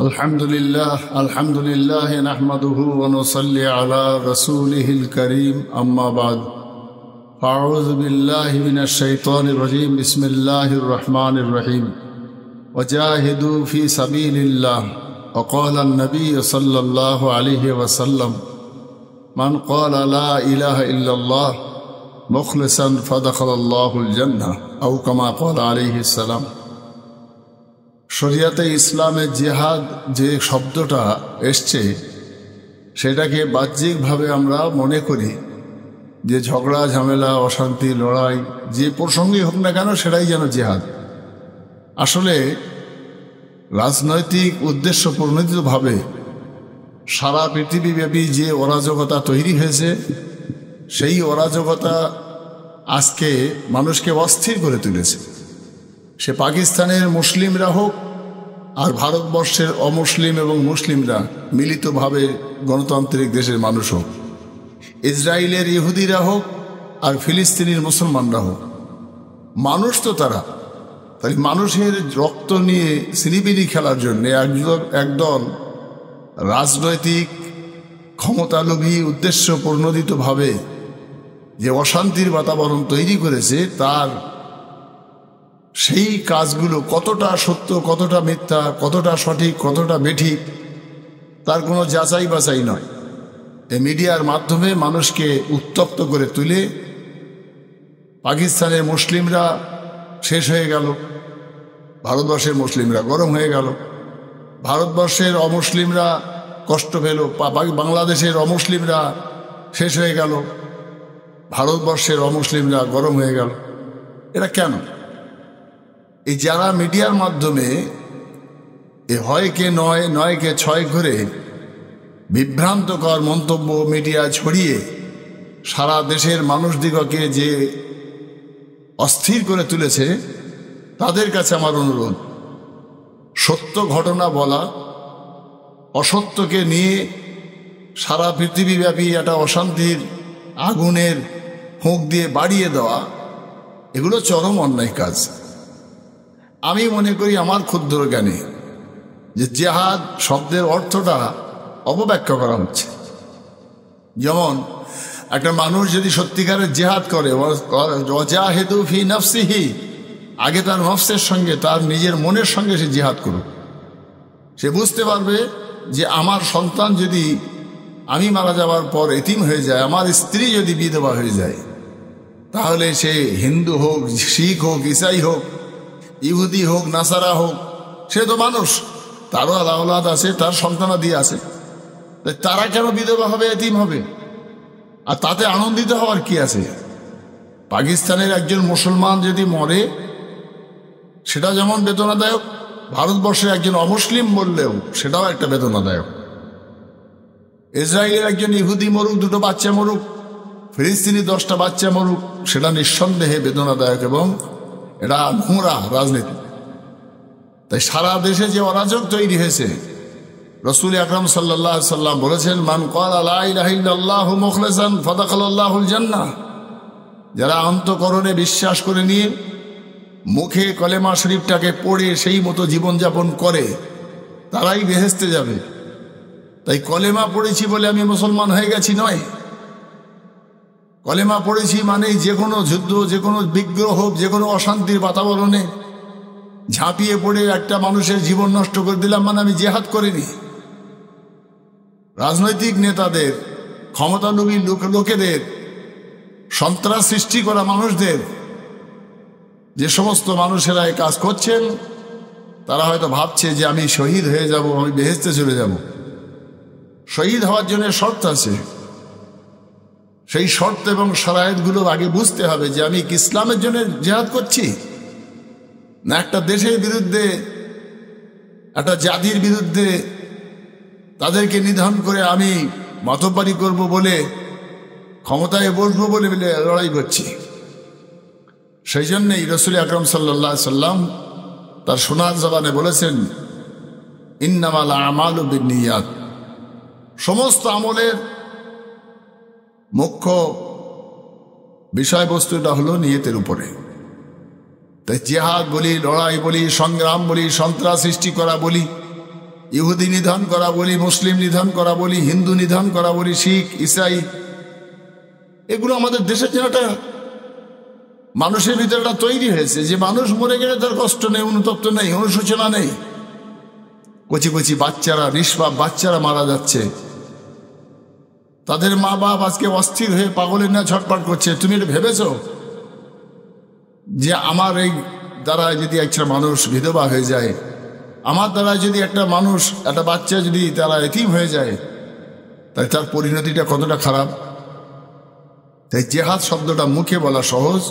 আলহামদুলিল্লাহ নাহমাদুহু ওয়া নুসাল্লি আলা রাসূলিহিল কারীম আম্মা বাদ আউযু বিল্লাহি মিনাশ শাইতানির রাজীম বিসমিল্লাহির রহমানির রহিম ওয়াজাহিদু ফি সাবিলিল্লাহ ওয়া ক্বালা আন-নবী সাল্লাল্লাহু আলাইহি ওয়াসাল্লাম মান ক্বালা লা ইলাহা ইল্লাল্লাহ মুখলিসান ফাদাখালাল্লাহুল জান্নাহ আও কামা ক্বালা আলাইহিস সালাম। শরিয়াতে ইসলামে জিহাদ যে শব্দটা এসছে সেটাকে বাহ্যিকভাবে আমরা মনে করি যে ঝগড়া ঝামেলা অশান্তি লড়াই যে প্রসঙ্গই হোক না কেন সেটাই যেন জিহাদ। আসলে রাজনৈতিক উদ্দেশ্য প্রণোদিতভাবে সারা পৃথিবীব্যাপী যে অরাজকতা তৈরি হয়েছে সেই অরাজকতা আজকে মানুষকে অস্থির করে তুলেছে। সে পাকিস্তানের মুসলিমরা হোক আর ভারতবর্ষের অমুসলিম এবং মুসলিমরা মিলিতভাবে গণতান্ত্রিক দেশের মানুষ হোক, ইসরায়েলের ইহুদিরা হোক আর ফিলিস্তিনের মুসলমানরা হোক, মানুষ তো তারা। তাই মানুষের রক্ত নিয়ে সিনিবিনি খেলার জন্য একদল রাজনৈতিক ক্ষমতালোভী উদ্দেশ্য প্রণোদিতভাবে যে অশান্তির বাতাবরণ তৈরি করেছে তার সেই কাজগুলো কতটা সত্য, কতটা মিথ্যা, কতটা সঠিক, কতটা বেঠিক তার কোনো যাচাই বাছাই নয়। এই মিডিয়ার মাধ্যমে মানুষকে উত্তপ্ত করে তুলে পাকিস্তানের মুসলিমরা শেষ হয়ে গেল, ভারতবর্ষের মুসলিমরা গরম হয়ে গেল, ভারতবর্ষের অমুসলিমরা কষ্ট পেল, বাংলাদেশের অমুসলিমরা শেষ হয়ে গেল, ভারতবর্ষের অমুসলিমরা গরম হয়ে গেল। এটা কেন? এই যারা মিডিয়ার মাধ্যমে হয়কে নয় নয়কে ছয় করে বিভ্রান্তকর মন্তব্য মিডিয়া ছড়িয়ে সারা দেশের মানুষদিগকে যে অস্থির করে তুলেছে তাদের কাছে আমার অনুরোধ, সত্য ঘটনা বলা, অসত্যকে নিয়ে সারা পৃথিবীব্যাপী একটা অশান্তির আগুনের ফুঁক দিয়ে বাড়িয়ে দেওয়া, এগুলো চরম অন্যায় কাজ। আমি মনে করি আমার ক্ষুদ্র জ্ঞানে যে জিহাদ শব্দের অর্থটা অপব্যাখ্যা করা হচ্ছে। যেমন একটা মানুষ যদি সত্যিকারের জিহাদ করে, ওয়াজাহিদু ফি নাফসিহি, আগে তার নফসের সঙ্গে, তার নিজের মনের সঙ্গে সে জিহাদ করুক। সে বুঝতে পারবে যে আমার সন্তান যদি আমি মারা যাওয়ার পর এতিম হয়ে যায়, আমার স্ত্রী যদি বিধবা হয়ে যায়, তাহলে সে হিন্দু হোক, শিখ হোক, ইসাই হোক, ইহুদি হোক, নাসারা হোক, সে তো মানুষ, তারও আলাদ আছে, তার সন্তানাদি আছে। তারা কেন বিধবা হবে, এতিম হবে? আর তাতে আনন্দিত হওয়ার কি আছে? পাকিস্তানের একজন মুসলমান যদি মরে সেটা যেমন বেদনাদায়ক, ভারতবর্ষের একজন অমুসলিম বললেও সেটাও একটা বেদনাদায়ক। ইসরায়েলের একজন ইহুদি মরুক, দুটো বাচ্চা মরুক, ফিলিস্তিনি 10টা বাচ্চা মরুক, সেটা নিঃসন্দেহে বেদনাদায়ক এবং এটা নোংরা রাজনীতি। তাই সারা দেশে যে অরাজক তৈরি হয়েছে, রাসূল আকরাম সাল্লাল্লাহু আলাইহি সাল্লাম বলেছেন, মান ক্বালা লা ইলাহা ইল্লাল্লাহু মুখলিসান ফাদাখালাল্লাহুল জান্নাহ, যারা অন্তঃকরণে বিশ্বাস করে নিয়ে মুখে কলেমা শরীফটাকে পড়ে সেই মতো জীবনযাপন করে তারাই বেহেশতে যাবে। তাই কলেমা পড়েছি বলে আমি মুসলমান হয়ে গেছি নয়। কলেমা পড়েছি মানেই যে কোনো যুদ্ধ, যে কোনো বিগ্রহ হোক, যে কোনো অশান্তির বাতাবরণে ঝাঁপিয়ে পড়ে একটা মানুষের জীবন নষ্ট করে দিলাম মানে আমি জিহাদ করিনি। রাজনৈতিক নেতাদের, ক্ষমতালোভী লোকেদের, সন্ত্রাস সৃষ্টি করা মানুষদের, যে সমস্ত মানুষেরা এই কাজ করছেন তারা হয়তো ভাবছে যে আমি শহীদ হয়ে যাব, আমি বেহেশতে চলে যাব। শহীদ হওয়ার জন্য শর্ত আছে, সেই শর্ত এবং শারায়েতগুলো আগে বুঝতে হবে যে আমি কি ইসলামের জন্য জিহাদ করছি, না একটা দেশের বিরুদ্ধে, একটা জাতির বিরুদ্ধে তাদেরকে নিধন করে আমি মাতব্বরি করব বলে, ক্ষমতায় বসবো বলে লড়াই করছি। সেই জন্যই রাসূল আকরাম সাল্লাল্লাহু আলাইহি সাল্লাম তার সোনার জবানে বলেছেন, ইন্নামাল আমালু বিন্নিয়াত, সমস্ত আমলের মুখ্য বিষয়বস্তুটা হলো নিয়তের উপরে। তাই জিহাদ বলি, লড়াই বলি, সংগ্রাম বলি, সন্ত্রাস সৃষ্টি করা বলি, ইহুদি নিধন করা বলি, মুসলিম নিধন করা বলি, হিন্দু নিধন করা বলি, শিখ, ইসাই, এগুলো আমাদের দেশের জন্য একটা মানুষের ভিতরে একটা তৈরি হয়েছে যে মানুষ মরে গেলে তার কষ্ট নেই, অনুতপ্ত নেই, অনুশোচনা নেই। কচি কচি বাচ্চারা, নিষ্পাপ বাচ্চারা মারা যাচ্ছে, তাদের মা বাপ আজকে অস্থির হয়ে পাগলের না ছটফট করছে। তুমি এটা ভেবেছ যে আমার এই দ্বারা যদি একটা মানুষ বিধবা হয়ে যায়, আমার দ্বারা যদি একটা মানুষ, একটা বাচ্চা যদি তারা এতিম হয়ে যায়, তাই তার পরিণতিটা কতটা খারাপ। তাই জেহাদ শব্দটা মুখে বলা সহজ,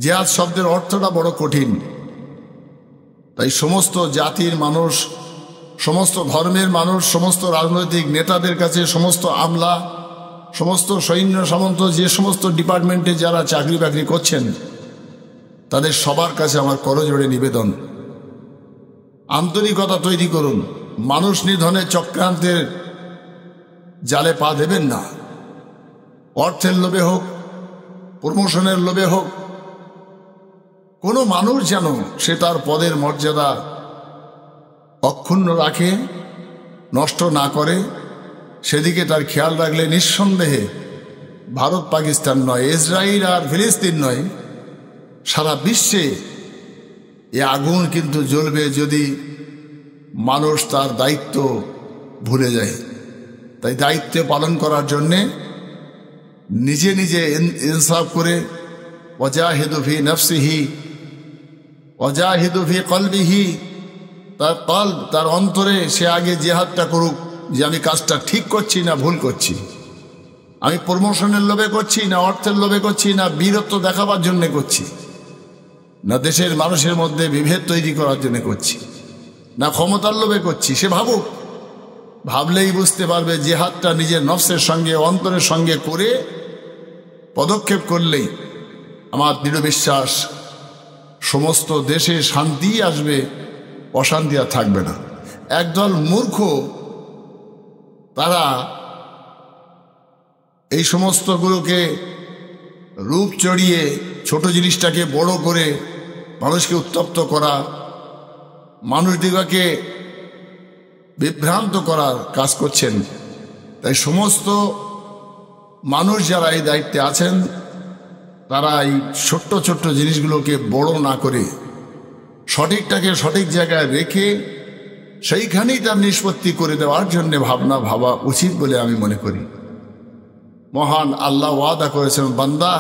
জেহাদ শব্দের অর্থটা বড় কঠিন। তাই সমস্ত জাতির মানুষ, সমস্ত ধর্মের মানুষ, সমস্ত রাজনৈতিক নেতাদের কাছে, সমস্ত আমলা, সমস্ত সৈন্য সামন্ত, যে সমস্ত ডিপার্টমেন্টে যারা চাকরি বাকরি করছেন, তাদের সবার কাছে আমার করজোড়ে নিবেদন, আন্তরিকতা তৈরি করুন। মানুষ নিধনের চক্রান্তের জালে পা দেবেন না। অর্থের লোভে হোক, প্রমোশনের লোভে হোক, কোনো মানুষ যেন সে তার পদের মর্যাদা অক্ষুণ্ণ রাখে, নষ্ট না করে, সেদিকে তার খেয়াল রাখলে নিঃসন্দেহে ভারত পাকিস্তান নয়, ইসরায়েল আর ফিলিস্তিন নয়, সারা বিশ্বে এ আগুন কিন্তু জ্বলবে যদি মানুষ তার দায়িত্ব ভুলে যায়। তাই দায়িত্ব পালন করার জন্যে নিজে নিজে ইনসাফ করে, ওয়াজাহিদু ফি নফসিহি ওয়াজাহিদু ফি কলবিহি, তার কলব, তার অন্তরে সে আগে জিহাদটা করুক যে আমি কাজটা ঠিক করছি না ভুল করছি, আমি প্রমোশনের লোভে করছি না অর্থের লোভে করছি, না বীরত্ব দেখাবার জন্য করছি, না দেশের মানুষের মধ্যে বিভেদ তৈরি করার জন্য করছি, না ক্ষমতার লোভে করছি। সে ভাবুক, ভাবলেই বুঝতে পারবে জিহাদটা নিজের নফসের সঙ্গে, অন্তরের সঙ্গে করে পদক্ষেপ করলেই আমার দৃঢ় বিশ্বাস সমস্ত দেশে শান্তি আসবে, অশান্তি আর থাকবে না। একদল মূর্খ তারা এই সমস্তগুলোকে রূপ চড়িয়ে ছোট জিনিসটাকে বড় করে মানুষকে উত্তপ্ত করা, মানুষদিগকে বিভ্রান্ত করার কাজ করছেন। তাই সমস্ত মানুষ যারা এই দায়িত্বে আছেন, তারা এই ছোট্ট ছোট্ট জিনিসগুলোকে বড় না করে সঠিকটাকে সঠিক জায়গায় রেখে সেইখানেই তার নিষ্পত্তি করে দেওয়ার জন্য ভাবা উচিত বলে আমি মনে করি। মহান আল্লাহ ওয়াদা করেছেন, বান্দা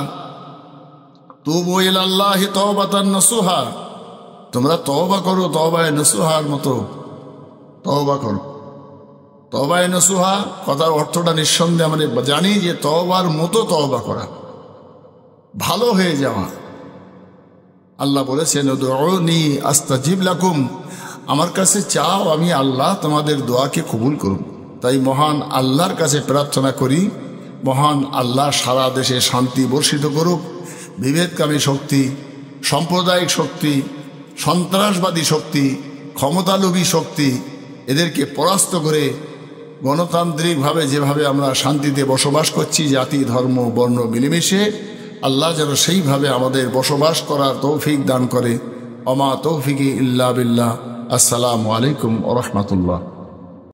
তুবু ইলাল্লাহি তাওবাতান নাসুহা, তোমরা তওবা করো, তওবায়ে নসুহার মতো তওবা করো। তওবায়ে নসুহা কথার অর্থটা নিঃসন্দেহে আমরা জানি যে তওবার মতো তওবা করা, ভালো হয়ে যাওয়া। আল্লাহ বলেছেন, উদউনি আস্তাজিব লাকুম, আমার কাছে চাও, আমি আল্লাহ তোমাদের দোয়াকে কবুল করুন। তাই মহান আল্লাহর কাছে প্রার্থনা করি, মহান আল্লাহ সারা দেশে শান্তি বর্ষিত করুক। বিভেদকামী শক্তি, সাম্প্রদায়িক শক্তি, সন্ত্রাসবাদী শক্তি, ক্ষমতালোভী শক্তি, এদেরকে পরাস্ত করে গণতান্ত্রিকভাবে যেভাবে আমরা শান্তিতে বসবাস করছি, জাতি ধর্ম বর্ণ মিলেমিশে, আল্লাহ যেন সেইভাবে আমাদের বসবাস করার তৌফিক দান করে। ওমা তৌফিকি ইল্লা বিল্লাহ। আসসালামু আলাইকুম ওয়া রাহমাতুল্লাহ।